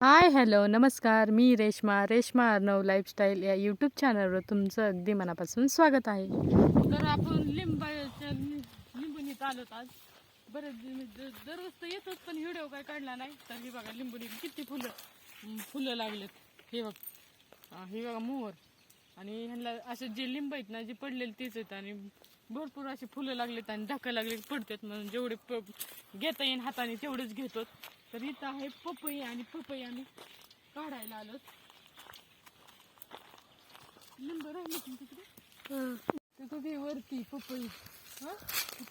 हाय, hello, नमस्कार. मी Reshma Arnav lifestyle या YouTube चॅनलवर तुमचं अगदी मनापासून स्वागत आहे. तर आपण लिंबुनीत आलोत आज. बरेच दररोज तर येतोच, पण व्हिडिओ काय काढला नाही. तर हे बघा, लिंबुनी किती फुलं लागलेत. हे बघ, हे बघा मोहर. आणि ह्यांना असे जे लिंब आहेत ना, जे पडलेले तेच आहेत. आणि भरपूर अशी फुलं लागलेत आणि ढाकं लागले पडतात. म्हणून जेवढे घेता येईन हाताने तेवढेच घेतो. तर इथं आहे पपई, आणि पपई आम्ही काढायला आलो. लिंब राहिले तिकडे, तिथं ते वरती पपई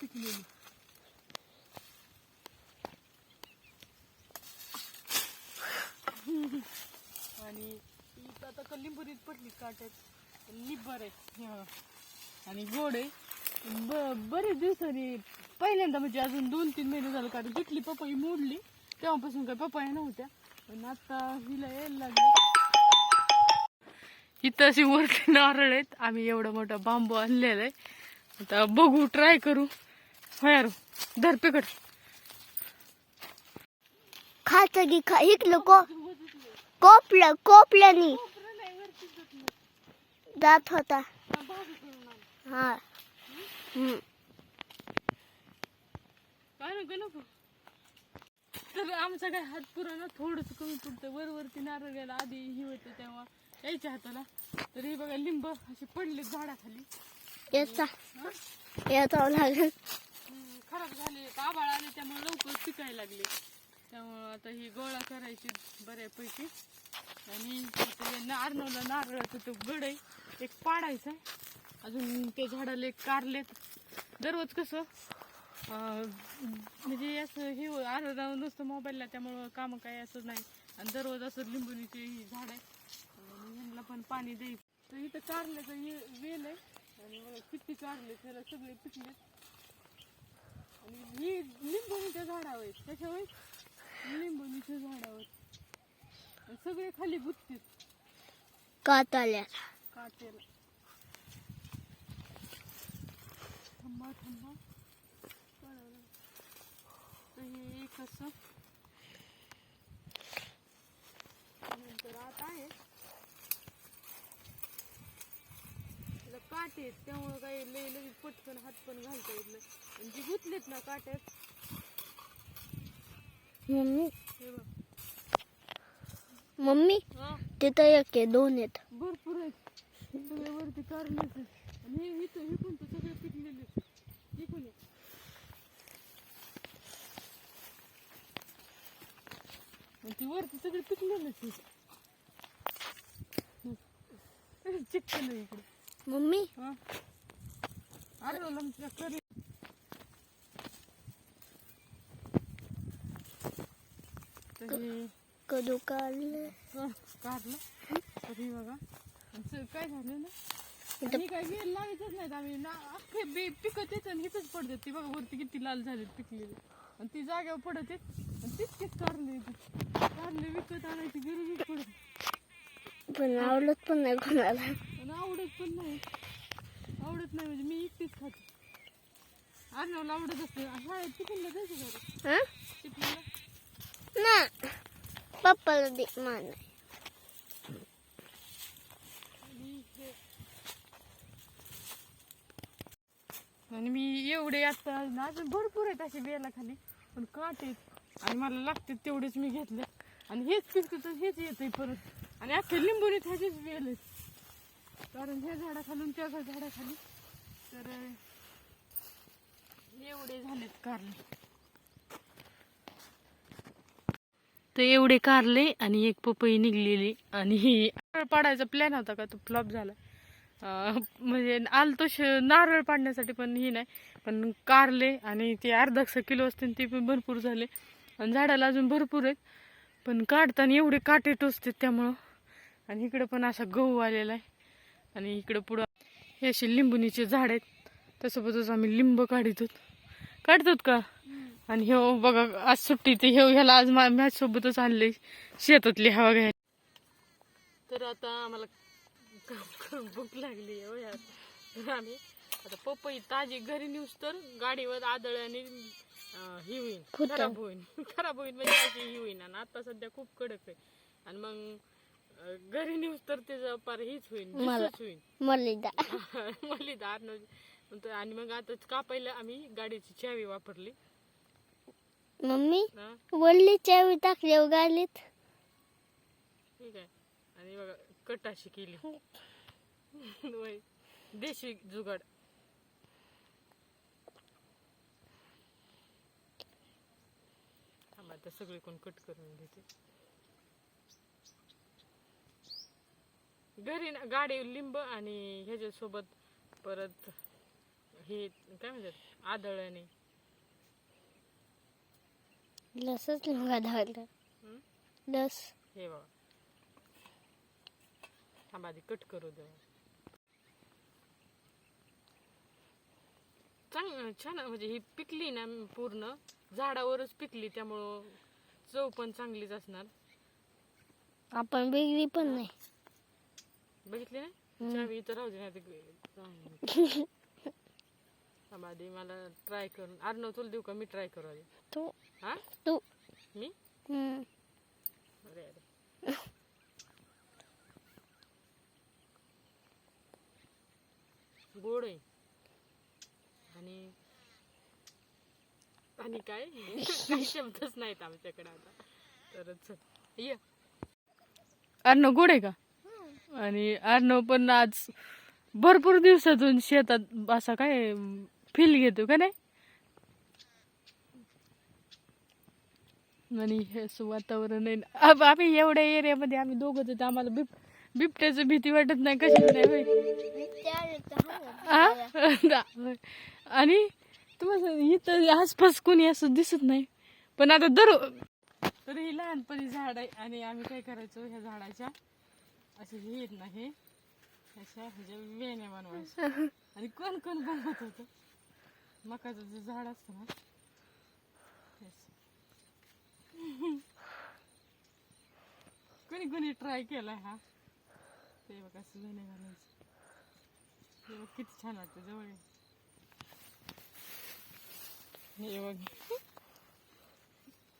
पिकलेली. आणि इथं आता लिंबुरीत पडली काट्यात निब्बर आहे आणि गोड आहे. बरेच दिवसांनी पहिल्यांदा, म्हणजे अजून 2-3 महिने झालं, कारण जिथली पपई मोडली तेव्हापासून काय पपया नव्हत्या, पण आता हिला यायला लागले. इथं अशी वरती नारळ आहेत. आम्ही एवढा मोठा बांबू आणलेला आहे. आता बघू, ट्राय करू. यार धर पिकड खायचं की इकलं कोपल्यानी जात होता. हा काय नको. तर आमचा काय हात पुराणा थोडंच कमी पडतं. वरती नारळ घ्यायला आधी ही होते तेव्हा यायच्या हाताला. तर हे बघा, लिंब असे पडले झाडाखाली. याचा लागेल. खराब झाले, आभाळ आले त्यामुळे लवकर पिकायला लागले. त्यामुळं आता ही गोळा करायची बऱ्यापैकी. आणि अर्णवला नारळाचं तो गड आहे, एक पाडायचा. अजून ते झाडाला एक कारलेत. दररोज कसं म्हणजे असं हे अर्णव नुसतं मोबाईलला, त्यामुळं कामं काय असं नाही. आणि दररोज असं लिंबुनीचे ही झाड आहे, आणि ह्यांना पण पाणी द्यायचं. तर इथं कारल्याचं वेल आहे, आणि किती कारले त्याला सगळे पिकलेत. आणि ही लिंबुनीच्या झाडावर आहेत, त्याच्यावर लिंबुनीच्या झाडावर सगळे खाली गुत्तीत काट्याला. थांबा. तर हे एक असं नंतर आता आहे, त्याला काटे आहेत, त्यामुळं काही लगेच पटकन हात पण घालता येत नाही. आणि जी गुतलेत ना काट्यात, मम्मी तिथं एक आहे, 2 आहेत. भरपूर आहेत, सगळे वरती कारलेच आहेत. आणि हे पण तर सगळे पिकलेले इकून. ती वरती सगळे पिकलेलेच चिकन आहे इकडे. मम्मी आलं आमच्या करी. कदू काढलं. तरी बघा काय झालं ना, आणि काय वेल लावायचंच नाहीत आम्ही ना. अख्खे पिकत येत आणि हिथंच पडतात. ती बघा वरती किती लाल झालेत पिकलेले, आणि ती जाग्यावर पडत येत. आणि तितकेच कारले विकत आणायची गरजच पडत. पण आवडत पण नाही कोणाला. आणि आवडत नाही म्हणजे मी एकटीच खाते. अर्णवला आवडत असते. शाळेत टिफिनला जायचं का टिफिनला ना, पप्पाला दे मान. आणि मी एवढे आता अजून भरपूर आहेत असे वेला खाली, पण काटे आणि मला लागते तेवढेच मी घेतले. आणि हेच पिकतं तर हेच येतंय परत. आणि अख्खे लिंबुनीत ह्याचेच वेल आहेत, कारण ह्या झाडाखालून त्या झाडाखाली. तर एवढे झालेत कारले. तर एवढे कारले आणि एक पपई निघलेली. आणि नारळ पाडायचा प्लॅन होता का, तो फ्लॉप झाला. म्हणजे आलतो नारळ पाडण्यासाठी, पण ही नाही. पण कारले आणि ते अर्धा किलो असते ते पण भरपूर झाले. आणि झाडाला अजून भरपूर आहेत, पण काढताना एवढे काटे टोचतात त्यामुळं. आणि इकडं पण असा गहू आलेला आहे. आणि इकडं पुढं हे असे लिंबुनीचे झाड आहेत. त्यासोबतच आम्ही लिंब काढतात का. आणि हे बघा, आज सुट्टी ते ह्याला आज मॅच सोबतच आणले शेतातली हवा घ्यायला. तर आता आम्हाला काम करून भूक लागली हो यार. तर आम्ही आता पपई ताजी घरी नेऊस तर गाडीवर आदळ्याने ही होईल, फुटन. खराब होईल. खराब होईल म्हणजे अशी ही होईल. आणि आता सध्या खूप कडक आहे. आणि मग घरी नेऊस तर त्याचं पार हीच होईल, ज्यूसच होईल. मलिदा मलिदार आणि मग आता कापायला आम्ही गाडीची चावी वापरली. मम्मी हा, वल्ली चावी टाकल्यावर गाडीत ठीक आहे. आणि बघा कट अशी केली. होय, देशी जुगाड. थांबा आता सगळे कोण कट करून घेते. घरी ना गाडी लिंब आणि ह्याच्यासोबत परत हे काय म्हणतात आदळ्याने. लसच लिंगा धावलं हं? लस हे बाबा थांबा आधी कट करू द्या. छान म्हणजे ही पिकली ना पूर्ण झाडावरच पिकली त्यामुळं चव पण चांगलीच असणार. आपण वेगळी पण नाही. बघितली ना चावी इथं राहू दे नाही तर थांबा आधी मला ट्राय करून. अर्णव तुला देऊ का मी ट्राय करू आधी. तू हा तू मी हम्म. अरे अरे गोड आहे. आणि आणि काय काही शब्दच नाहीत आमच्याकडे आता. तरच ये अर्णव गोड आहे का. आणि अर्णव पण आज भरपूर दिवसातून शेतात असा काय फील घेतो का नाही. आणि हे असं वातावरण आहे ना. आम्ही एवढ्या एरियामध्ये आम्ही दोघंच होतो. आम्हाला बिबट्याचं भीती वाटत नाही कशाची नाही होय. आणि तुम्हाला इथं आसपास कोणी असं दिसत नाही. पण आता तर ही लहानपणी झाड आहे. आणि आम्ही काय करायचो ह्या झाडाच्या असे हे येत ना हे अशा ह्याच्या वेण्या बनवायच्या. आणि कोण कोण बनवत होतं मकाचं जे झाड असतं ना कोणी कोणी ट्राय केलाय हा. ते बघ असं वेण्या घालायचं. हे बघ किती छान वाटतं जवळ. हे बघ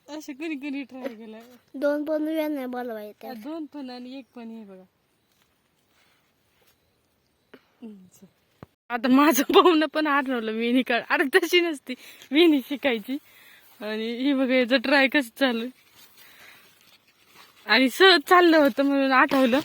असं कोणी कोणी ट्राय केलाय. दोन पण वेण्या बोलवायच्या. दोन पण आणि एक पण. हे बघा आता माझं पाहुणं पण हरवलं वेणी काढ. अरे तशी नसती वेणी शिकायची. आणि हे बघा याचं ट्राय कसं चालू. आणि सहज चाललं होतं म्हणून आठवलं